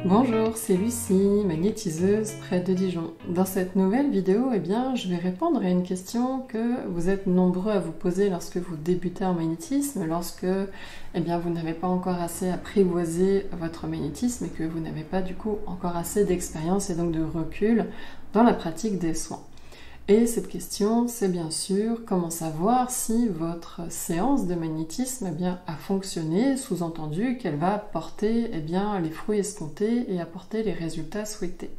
Bonjour, c'est Lucie, magnétiseuse près de Dijon. Dans cette nouvelle vidéo, je vais répondre à une question que vous êtes nombreux à vous poser lorsque vous débutez en magnétisme, lorsque vous n'avez pas encore assez apprivoisé votre magnétisme et que vous n'avez pas du coup encore assez d'expérience et donc de recul dans la pratique des soins. Et cette question, c'est bien sûr comment savoir si votre séance de magnétisme a fonctionné, sous-entendu qu'elle va porter les fruits escomptés et apporter les résultats souhaités.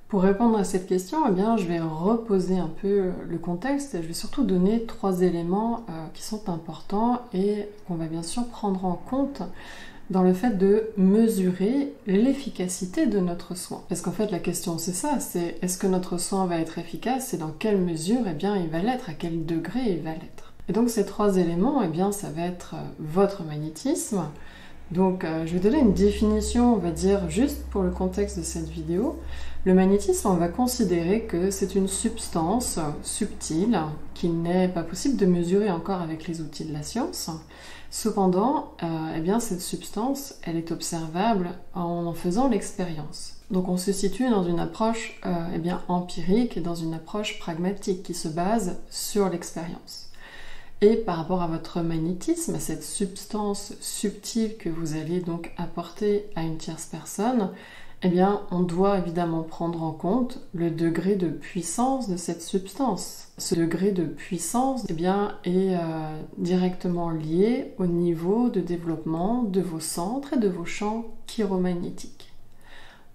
Pour répondre à cette question, je vais reposer un peu le contexte et je vais surtout donner 3 éléments qui sont importants et qu'on va bien sûr prendre en compte dans le fait de mesurer l'efficacité de notre soin. Parce qu'en fait, la question c'est ça, c'est est-ce que notre soin va être efficace et dans quelle mesure il va l'être, à quel degré il va l'être. Et donc ces 3 éléments, ça va être votre magnétisme. Donc je vais donner une définition, on va dire, juste pour le contexte de cette vidéo. Le magnétisme, on va considérer que c'est une substance subtile qu'il n'est pas possible de mesurer encore avec les outils de la science. Cependant, cette substance, elle est observable en faisant l'expérience. Donc on se situe dans une approche empirique et dans une approche pragmatique qui se base sur l'expérience. Et par rapport à votre magnétisme, à cette substance subtile que vous allez donc apporter à une tierce personne, on doit évidemment prendre en compte le degré de puissance de cette substance. Ce degré de puissance est directement lié au niveau de développement de vos centres et de vos champs chiromagnétiques.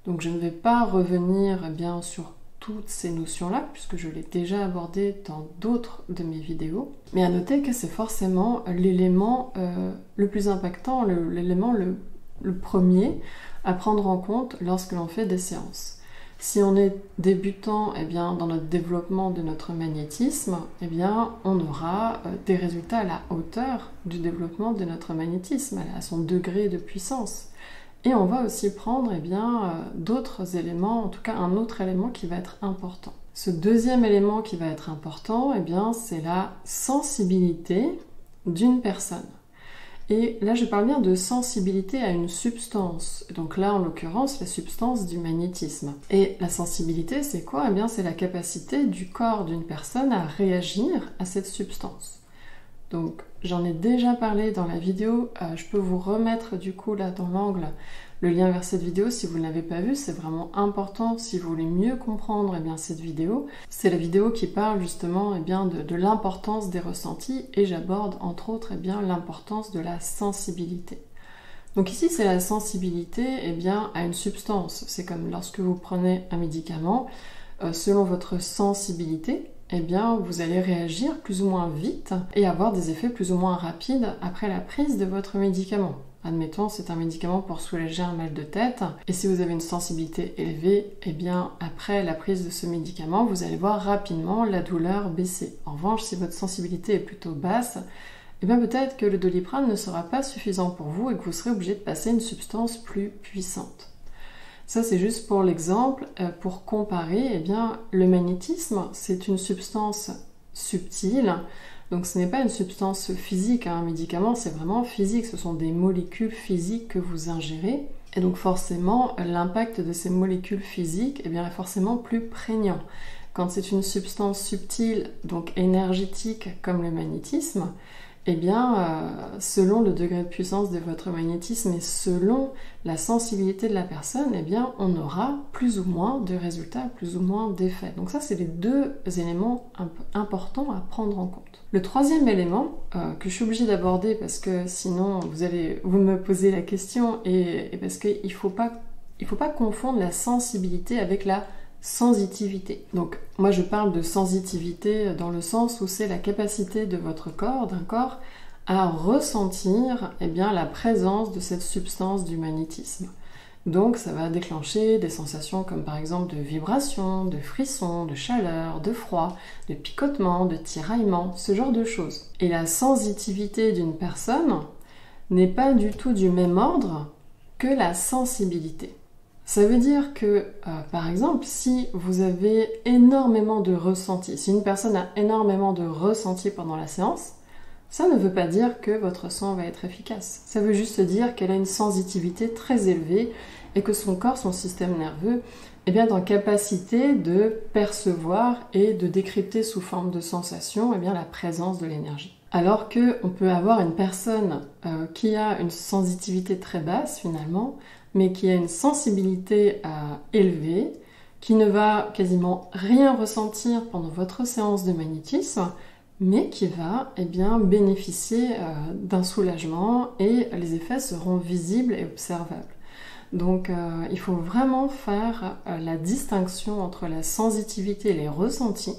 Donc je ne vais pas revenir sur toutes ces notions-là, puisque je l'ai déjà abordé dans d'autres de mes vidéos. Mais à noter que c'est forcément l'élément le plus impactant, l'élément le premier à prendre en compte lorsque l'on fait des séances. Si on est débutant dans notre développement de notre magnétisme, on aura des résultats à la hauteur du développement de notre magnétisme, à son degré de puissance. Et on va aussi prendre d'autres éléments, en tout cas un autre élément qui va être important. Ce deuxième élément qui va être important, c'est la sensibilité d'une personne. Et là, je parle bien de sensibilité à une substance. Donc là, en l'occurrence, la substance du magnétisme. Et la sensibilité, c'est quoi? C'est la capacité du corps d'une personne à réagir à cette substance. Donc, j'en ai déjà parlé dans la vidéo. Je peux vous remettre du coup là dans l'angle le lien vers cette vidéo si vous ne l'avez pas vue. C'est vraiment important si vous voulez mieux comprendre cette vidéo. C'est la vidéo qui parle justement de l'importance des ressentis et j'aborde entre autres l'importance de la sensibilité. Donc ici, c'est la sensibilité à une substance. C'est comme lorsque vous prenez un médicament, selon votre sensibilité, vous allez réagir plus ou moins vite et avoir des effets plus ou moins rapides après la prise de votre médicament. Admettons, c'est un médicament pour soulager un mal de tête, et si vous avez une sensibilité élevée, après la prise de ce médicament, vous allez voir rapidement la douleur baisser. En revanche, si votre sensibilité est plutôt basse, peut-être que le Doliprane ne sera pas suffisant pour vous et que vous serez obligé de passer une substance plus puissante. Ça, c'est juste pour l'exemple, pour comparer, le magnétisme, c'est une substance subtile, donc ce n'est pas une substance physique, un médicament, c'est vraiment physique, ce sont des molécules physiques que vous ingérez, et donc forcément, l'impact de ces molécules physiques est forcément plus prégnant. Quand c'est une substance subtile, donc énergétique, comme le magnétisme, selon le degré de puissance de votre magnétisme et selon la sensibilité de la personne, on aura plus ou moins de résultats, plus ou moins d'effets. Donc ça, c'est les 2 éléments importants à prendre en compte. Le 3e élément que je suis obligée d'aborder parce que sinon vous me posez la question et parce qu'il faut pas confondre la sensibilité avec la sensitivité. Donc moi je parle de sensitivité dans le sens où c'est la capacité de votre corps, d'un corps, à ressentir la présence de cette substance du magnétisme. Donc ça va déclencher des sensations comme par exemple de vibration, de frisson, de chaleur, de froid, de picotement, de tiraillement, ce genre de choses. Et la sensitivité d'une personne n'est pas du tout du même ordre que la sensibilité. Ça veut dire que, par exemple, si vous avez énormément de ressentis, si une personne a énormément de ressentis pendant la séance, Ça ne veut pas dire que votre soin va être efficace. Ça veut juste dire qu'elle a une sensitivité très élevée et que son corps, son système nerveux, est bien en capacité de percevoir et de décrypter sous forme de sensation la présence de l'énergie. Alors qu'on peut avoir une personne qui a une sensitivité très basse finalement, mais qui a une sensibilité élevée, qui ne va quasiment rien ressentir pendant votre séance de magnétisme, mais qui va bénéficier d'un soulagement et les effets seront visibles et observables. Donc il faut vraiment faire la distinction entre la sensitivité et les ressentis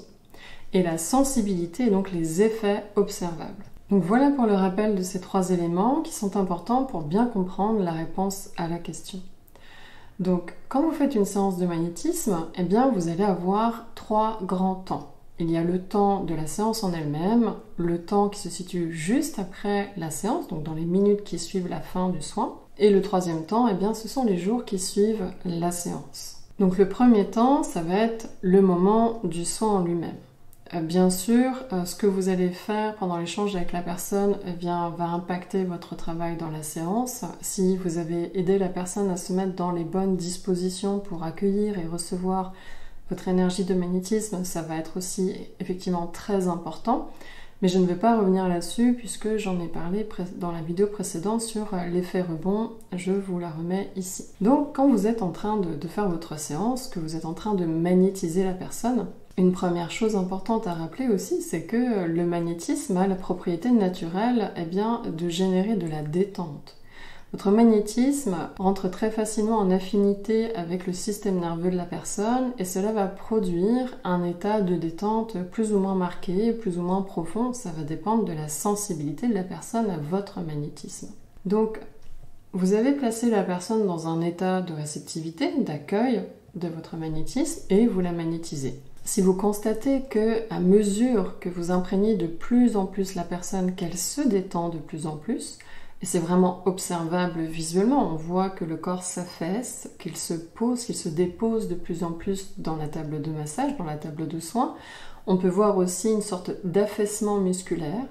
et la sensibilité et donc les effets observables. Donc voilà pour le rappel de ces 3 éléments qui sont importants pour bien comprendre la réponse à la question. Donc quand vous faites une séance de magnétisme, vous allez avoir 3 grands temps. Il y a le temps de la séance en elle-même, le temps qui se situe juste après la séance, donc dans les minutes qui suivent la fin du soin, et le 3e temps, ce sont les jours qui suivent la séance. Donc le premier temps, ça va être le moment du soin en lui-même. Bien sûr, ce que vous allez faire pendant l'échange avec la personne va impacter votre travail dans la séance. Si vous avez aidé la personne à se mettre dans les bonnes dispositions pour accueillir et recevoir votre énergie de magnétisme, ça va être aussi effectivement très important. Mais je ne vais pas revenir là-dessus puisque j'en ai parlé dans la vidéo précédente sur l'effet rebond. Je vous la remets ici. Donc quand vous êtes en train de faire votre séance, que vous êtes en train de magnétiser la personne, une première chose importante à rappeler aussi, c'est que le magnétisme a la propriété naturelle de générer de la détente. Votre magnétisme rentre très facilement en affinité avec le système nerveux de la personne et cela va produire un état de détente plus ou moins marqué, plus ou moins profond. Ça va dépendre de la sensibilité de la personne à votre magnétisme. Donc, vous avez placé la personne dans un état de réceptivité, d'accueil de votre magnétisme et vous la magnétisez. Si vous constatez que, à mesure que vous imprégnez de plus en plus la personne, qu'elle se détend de plus en plus, et c'est vraiment observable visuellement, on voit que le corps s'affaisse, qu'il se pose, qu'il se dépose de plus en plus dans la table de massage, dans la table de soins. On peut voir aussi une sorte d'affaissement musculaire.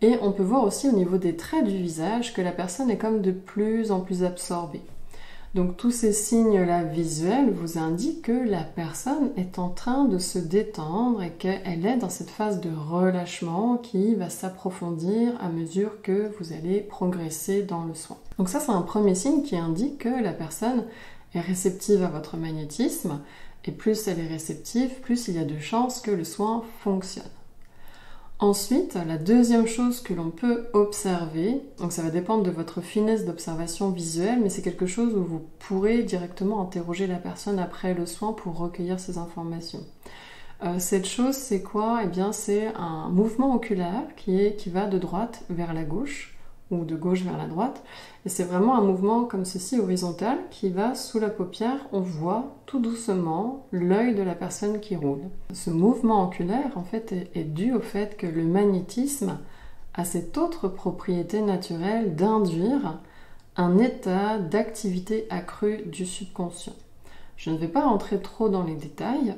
Et on peut voir aussi au niveau des traits du visage que la personne est comme de plus en plus absorbée. Donc tous ces signes-là visuels vous indiquent que la personne est en train de se détendre et qu'elle est dans cette phase de relâchement qui va s'approfondir à mesure que vous allez progresser dans le soin. Donc ça, c'est un premier signe qui indique que la personne est réceptive à votre magnétisme et plus elle est réceptive, plus il y a de chances que le soin fonctionne. Ensuite, la deuxième chose que l'on peut observer, donc ça va dépendre de votre finesse d'observation visuelle, mais c'est quelque chose où vous pourrez directement interroger la personne après le soin pour recueillir ces informations. Cette chose, c'est quoi? C'est un mouvement oculaire qui va de droite vers la gauche, ou de gauche vers la droite, et c'est vraiment un mouvement comme ceci horizontal qui va sous la paupière, on voit tout doucement l'œil de la personne qui roule. Ce mouvement oculaire en fait est dû au fait que le magnétisme a cette autre propriété naturelle d'induire un état d'activité accrue du subconscient. Je ne vais pas rentrer trop dans les détails,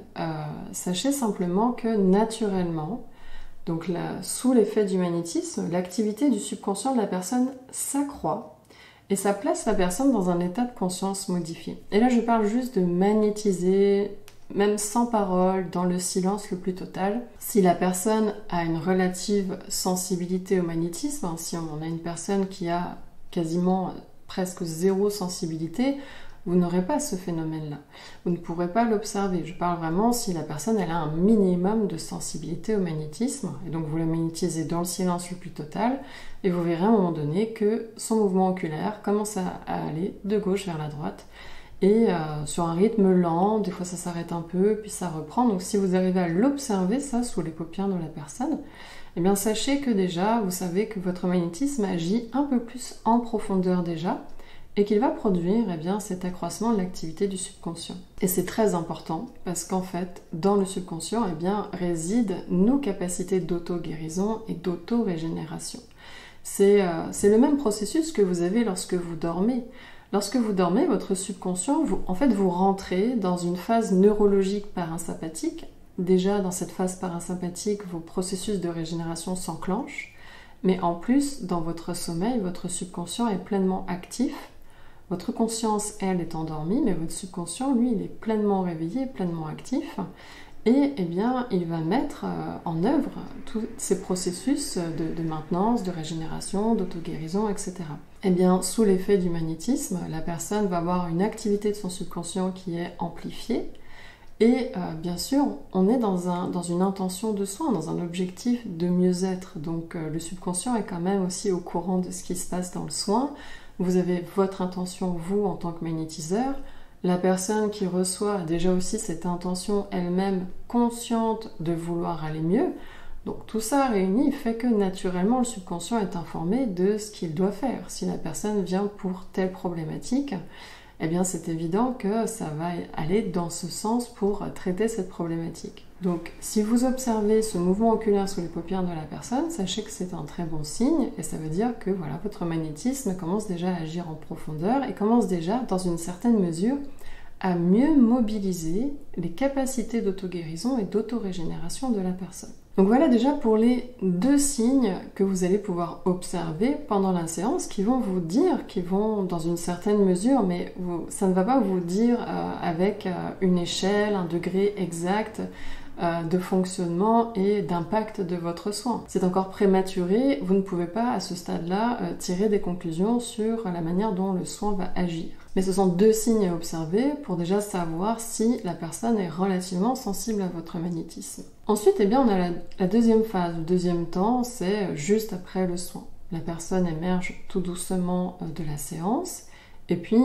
sachez simplement que naturellement, donc là, sous l'effet du magnétisme, l'activité du subconscient de la personne s'accroît et ça place la personne dans un état de conscience modifié. Et là, je parle juste de magnétiser, même sans parole, dans le silence le plus total. Si la personne a une relative sensibilité au magnétisme, si on a une personne qui a quasiment presque zéro sensibilité, vous n'aurez pas ce phénomène-là. Vous ne pourrez pas l'observer. Je parle vraiment si la personne elle a un minimum de sensibilité au magnétisme. Et donc vous la magnétisez dans le silence le plus total. Et vous verrez à un moment donné que son mouvement oculaire commence à aller de gauche vers la droite. Et sur un rythme lent, des fois ça s'arrête un peu, puis ça reprend. Donc si vous arrivez à l'observer, ça, sous les paupières de la personne, eh bien sachez que déjà, vous savez que votre magnétisme agit un peu plus en profondeur déjà, et qu'il va produire cet accroissement de l'activité du subconscient. Et c'est très important parce qu'en fait, dans le subconscient résident nos capacités d'auto-guérison et d'auto-régénération. C'est le même processus que vous avez lorsque vous dormez. Lorsque vous dormez, votre subconscient, vous rentrez dans une phase neurologique parasympathique. Déjà, dans cette phase parasympathique, vos processus de régénération s'enclenchent. Mais en plus, dans votre sommeil, votre subconscient est pleinement actif. Votre conscience, elle, est endormie, mais votre subconscient, lui, il est pleinement réveillé, pleinement actif. Et eh bien, il va mettre en œuvre tous ces processus de maintenance, de régénération, d'auto-guérison, etc. Eh bien, sous l'effet du magnétisme, la personne va avoir une activité de son subconscient qui est amplifiée. Et bien sûr, on est dans une intention de soin, dans un objectif de mieux-être. Donc le subconscient est quand même aussi au courant de ce qui se passe dans le soin. Vous avez votre intention, vous, en tant que magnétiseur. La personne qui reçoit a déjà aussi cette intention elle-même consciente de vouloir aller mieux. Donc tout ça réuni fait que naturellement le subconscient est informé de ce qu'il doit faire. Si la personne vient pour telle problématique, eh bien c'est évident que ça va aller dans ce sens pour traiter cette problématique. Donc si vous observez ce mouvement oculaire sous les paupières de la personne, sachez que c'est un très bon signe et ça veut dire que voilà, votre magnétisme commence déjà à agir en profondeur et commence déjà, dans une certaine mesure, à mieux mobiliser les capacités d'auto-guérison et d'auto-régénération de la personne. Donc voilà déjà pour les 2 signes que vous allez pouvoir observer pendant la séance qui vont vous dire, qui vont dans une certaine mesure, mais ça ne va pas vous dire avec une échelle, un degré exact de fonctionnement et d'impact de votre soin. C'est encore prématuré, vous ne pouvez pas à ce stade-là tirer des conclusions sur la manière dont le soin va agir. Mais ce sont 2 signes à observer pour déjà savoir si la personne est relativement sensible à votre magnétisme. Ensuite, eh bien, on a la deuxième phase, le deuxième temps, c'est juste après le soin. La personne émerge tout doucement de la séance et puis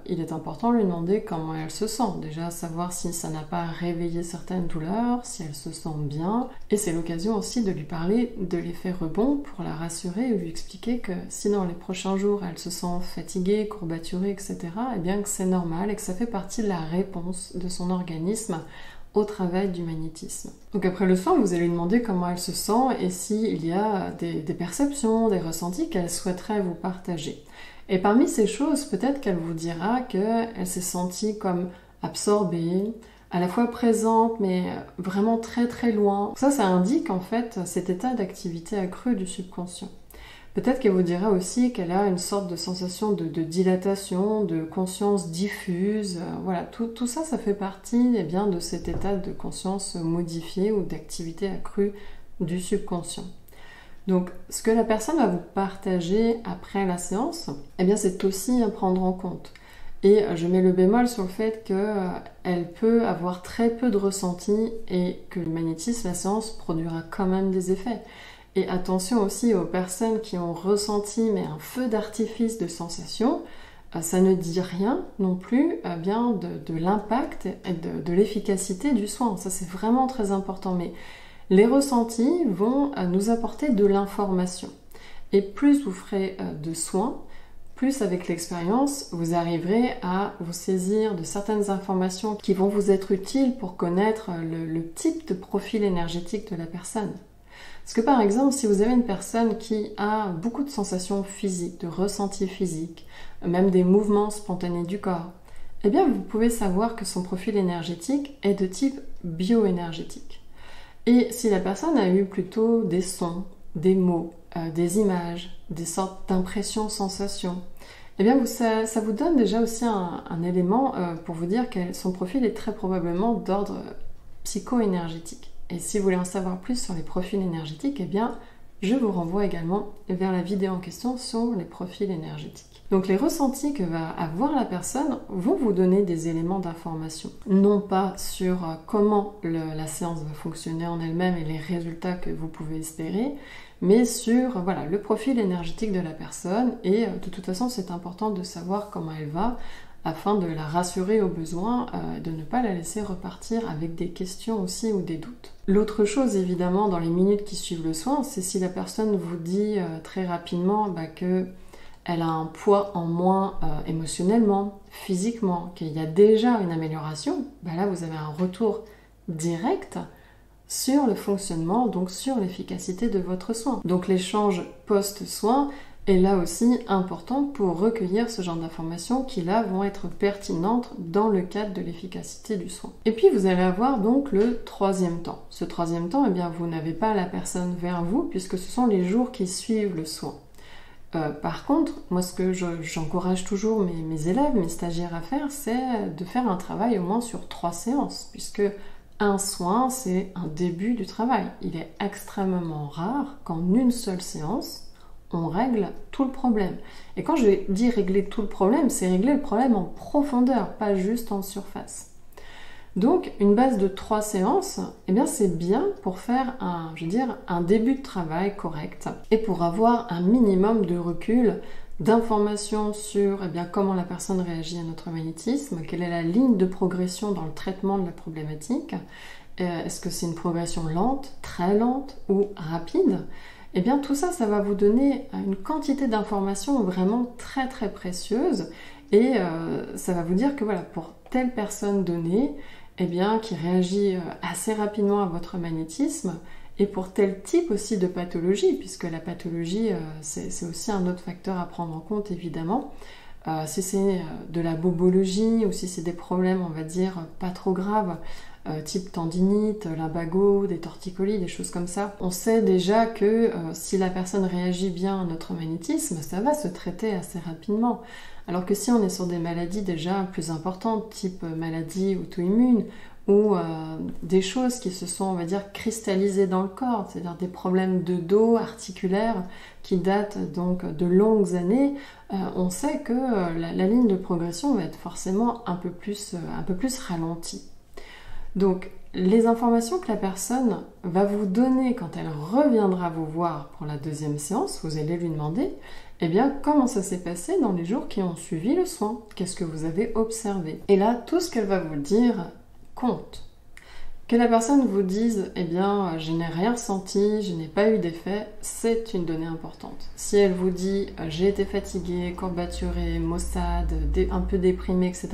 il est important de lui demander comment elle se sent. Déjà savoir si ça n'a pas réveillé certaines douleurs, si elle se sent bien. Et c'est l'occasion aussi de lui parler de l'effet rebond pour la rassurer et lui expliquer que si dans les prochains jours elle se sent fatiguée, courbaturée, etc., eh bien que c'est normal et que ça fait partie de la réponse de son organisme au travail du magnétisme. Donc après le soin, vous allez lui demander comment elle se sent et s'il y a des perceptions, des ressentis qu'elle souhaiterait vous partager. Et parmi ces choses, peut-être qu'elle vous dira qu'elle s'est sentie comme absorbée, à la fois présente, mais vraiment très très loin. Ça indique en fait cet état d'activité accrue du subconscient. Peut-être qu'elle vous dira aussi qu'elle a une sorte de sensation de dilatation, de conscience diffuse. Voilà, tout ça, ça fait partie eh bien, de cet état de conscience modifié ou d'activité accrue du subconscient. Donc, ce que la personne va vous partager après la séance, eh bien, c'est aussi à prendre en compte. Et je mets le bémol sur le fait qu'elle peut avoir très peu de ressenti et que le magnétisme, la séance, produira quand même des effets. Et attention aussi aux personnes qui ont ressenti mais un feu d'artifice de sensation, ça ne dit rien non plus bien de l'impact et de l'efficacité du soin. Ça c'est vraiment très important. Mais les ressentis vont nous apporter de l'information. Et plus vous ferez de soins, plus avec l'expérience, vous arriverez à vous saisir de certaines informations qui vont vous être utiles pour connaître le type de profil énergétique de la personne. Parce que par exemple, si vous avez une personne qui a beaucoup de sensations physiques, de ressentis physiques, même des mouvements spontanés du corps, eh bien vous pouvez savoir que son profil énergétique est de type bioénergétique. Et si la personne a eu plutôt des sons, des mots, des images, des sortes d'impressions, sensations, eh bien ça vous donne déjà aussi un élément pour vous dire que son profil est très probablement d'ordre psycho-énergétique. Et si vous voulez en savoir plus sur les profils énergétiques, eh bien, je vous renvoie également vers la vidéo en question sur les profils énergétiques. Donc les ressentis que va avoir la personne vont vous donner des éléments d'information. Non pas sur comment la séance va fonctionner en elle-même et les résultats que vous pouvez espérer, mais sur voilà, le profil énergétique de la personne. Et de toute façon, c'est important de savoir comment elle va, afin de la rassurer au besoin, de ne pas la laisser repartir avec des questions aussi ou des doutes. L'autre chose évidemment dans les minutes qui suivent le soin, c'est si la personne vous dit très rapidement qu'elle a un poids en moins émotionnellement, physiquement, qu'il y a déjà une amélioration, là vous avez un retour direct sur le fonctionnement, donc sur l'efficacité de votre soin. Donc l'échange post-soin est là aussi important pour recueillir ce genre d'informations qui là vont être pertinentes dans le cadre de l'efficacité du soin. Et puis vous allez avoir donc le troisième temps. Ce troisième temps, eh bien vous n'avez pas la personne vers vous puisque ce sont les jours qui suivent le soin. Par contre, moi ce que j'encourage toujours mes élèves, mes stagiaires à faire, c'est de faire un travail au moins sur 3 séances, puisque un soin, c'est un début du travail. Il est extrêmement rare qu'en une seule séance, on règle tout le problème. Et quand je dis régler tout le problème, c'est régler le problème en profondeur, pas juste en surface. Donc, une base de 3 séances, eh bien, c'est bien pour faire un début de travail correct et pour avoir un minimum de recul, d'informations sur comment la personne réagit à notre magnétisme, quelle est la ligne de progression dans le traitement de la problématique, est-ce que c'est une progression lente, très lente ou rapide? Eh bien, tout ça, ça va vous donner une quantité d'informations vraiment très très précieuses et ça va vous dire que voilà, pour telle personne donnée, qui réagit assez rapidement à votre magnétisme, et pour tel type aussi de pathologie, puisque la pathologie, c'est aussi un autre facteur à prendre en compte, évidemment. Si c'est de la bobologie, ou si c'est des problèmes, on va dire, pas trop graves, type tendinite, lumbago, des torticolis, des choses comme ça, on sait déjà que si la personne réagit bien à notre magnétisme, ça va se traiter assez rapidement. Alors que si on est sur des maladies déjà plus importantes, type maladie auto-immune, ou des choses qui se sont, on va dire, cristallisées dans le corps, c'est-à-dire des problèmes de dos, articulaires, qui datent donc de longues années, on sait que la ligne de progression va être forcément un peu plus ralentie. Donc, les informations que la personne va vous donner quand elle reviendra vous voir pour la 2e séance, vous allez lui demander comment ça s'est passé dans les jours qui ont suivi le soin, qu'est-ce que vous avez observé. Et là, tout ce qu'elle va vous dire compte. Que la personne vous dise je n'ai rien ressenti, je n'ai pas eu d'effet, c'est une donnée importante. Si elle vous dit j'ai été fatiguée, courbaturée, maussade, un peu déprimée, etc.,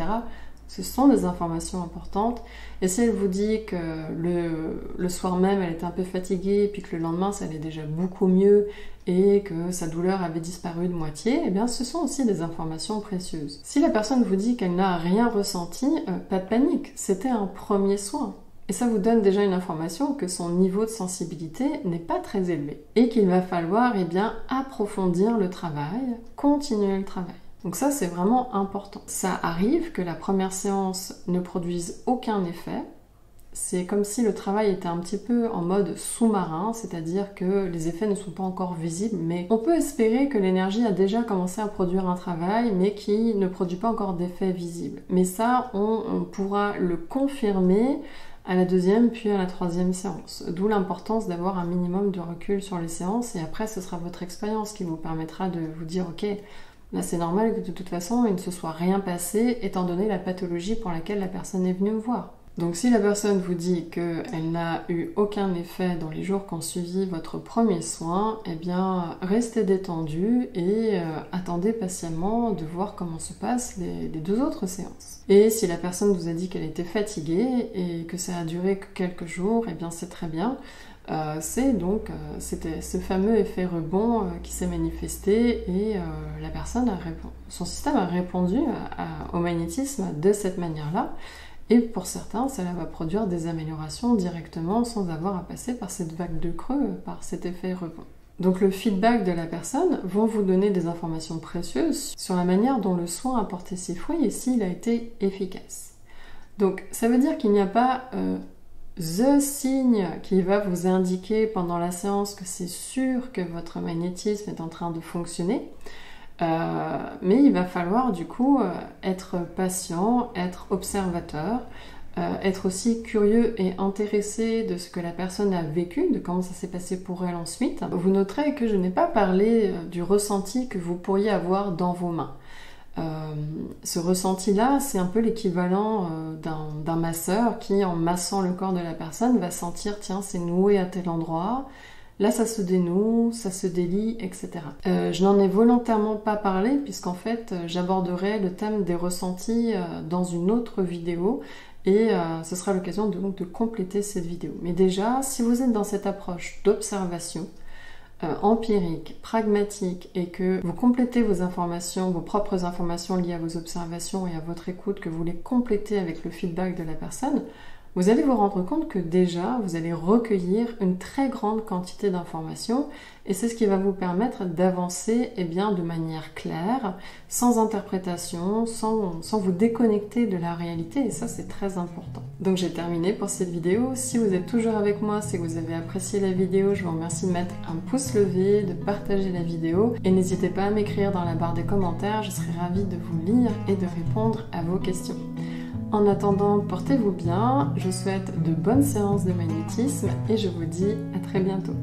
ce sont des informations importantes. Et si elle vous dit que le soir même, elle était un peu fatiguée, et puis que le lendemain, ça allait déjà beaucoup mieux, et que sa douleur avait disparu de moitié, ce sont aussi des informations précieuses. Si la personne vous dit qu'elle n'a rien ressenti, pas de panique, c'était un premier soin. Et ça vous donne déjà une information que son niveau de sensibilité n'est pas très élevé, et qu'il va falloir approfondir le travail, continuer le travail. Donc ça, c'est vraiment important. Ça arrive que la première séance ne produise aucun effet. C'est comme si le travail était un petit peu en mode sous-marin, c'est-à-dire que les effets ne sont pas encore visibles, mais on peut espérer que l'énergie a déjà commencé à produire un travail, mais qui ne produit pas encore d'effets visibles. Mais ça, on pourra le confirmer à la 2e puis à la 3e séance. D'où l'importance d'avoir un minimum de recul sur les séances, et après, ce sera votre expérience qui vous permettra de vous dire « Ok, là, c'est normal que de toute façon, il ne se soit rien passé, étant donné la pathologie pour laquelle la personne est venue me voir. » Donc si la personne vous dit qu'elle n'a eu aucun effet dans les jours qui ont suivi votre premier soin, restez détendu et attendez patiemment de voir comment se passent les 2 autres séances. Et si la personne vous a dit qu'elle était fatiguée et que ça a duré que quelques jours, c'est très bien. C'était ce fameux effet rebond qui s'est manifesté et la personne son système a répondu au magnétisme de cette manière-là. Et pour certains, cela va produire des améliorations directement sans avoir à passer par cette vague de creux, par cet effet rebond. Donc le feedback de la personne va vous donner des informations précieuses sur la manière dont le soin a porté ses fruits et s'il a été efficace. Donc ça veut dire qu'il n'y a pas the signe qui va vous indiquer pendant la séance que c'est sûr que votre magnétisme est en train de fonctionner. Mais il va falloir du coup être patient, être observateur, être aussi curieux et intéressé de ce que la personne a vécu, de comment ça s'est passé pour elle ensuite. Vous noterez que je n'ai pas parlé du ressenti que vous pourriez avoir dans vos mains. Ce ressenti-là, c'est un peu l'équivalent d'un masseur qui, en massant le corps de la personne, va sentir, tiens, c'est noué à tel endroit, là ça se dénoue, ça se délie, etc. Je n'en ai volontairement pas parlé puisqu'en fait j'aborderai le thème des ressentis dans une autre vidéo et ce sera l'occasion de compléter cette vidéo. Mais déjà, si vous êtes dans cette approche d'observation empirique, pragmatique et que vous complétez vos informations, vos propres informations liées à vos observations et à votre écoute, que vous les complétez avec le feedback de la personne, vous allez vous rendre compte que déjà, vous allez recueillir une très grande quantité d'informations et c'est ce qui va vous permettre d'avancer de manière claire, sans interprétation, sans vous déconnecter de la réalité et ça c'est très important. Donc j'ai terminé pour cette vidéo. Si vous êtes toujours avec moi, c'est que vous avez apprécié la vidéo, je vous remercie de mettre un pouce levé, de partager la vidéo et n'hésitez pas à m'écrire dans la barre des commentaires, je serai ravie de vous lire et de répondre à vos questions. En attendant, portez-vous bien, je vous souhaite de bonnes séances de magnétisme et je vous dis à très bientôt.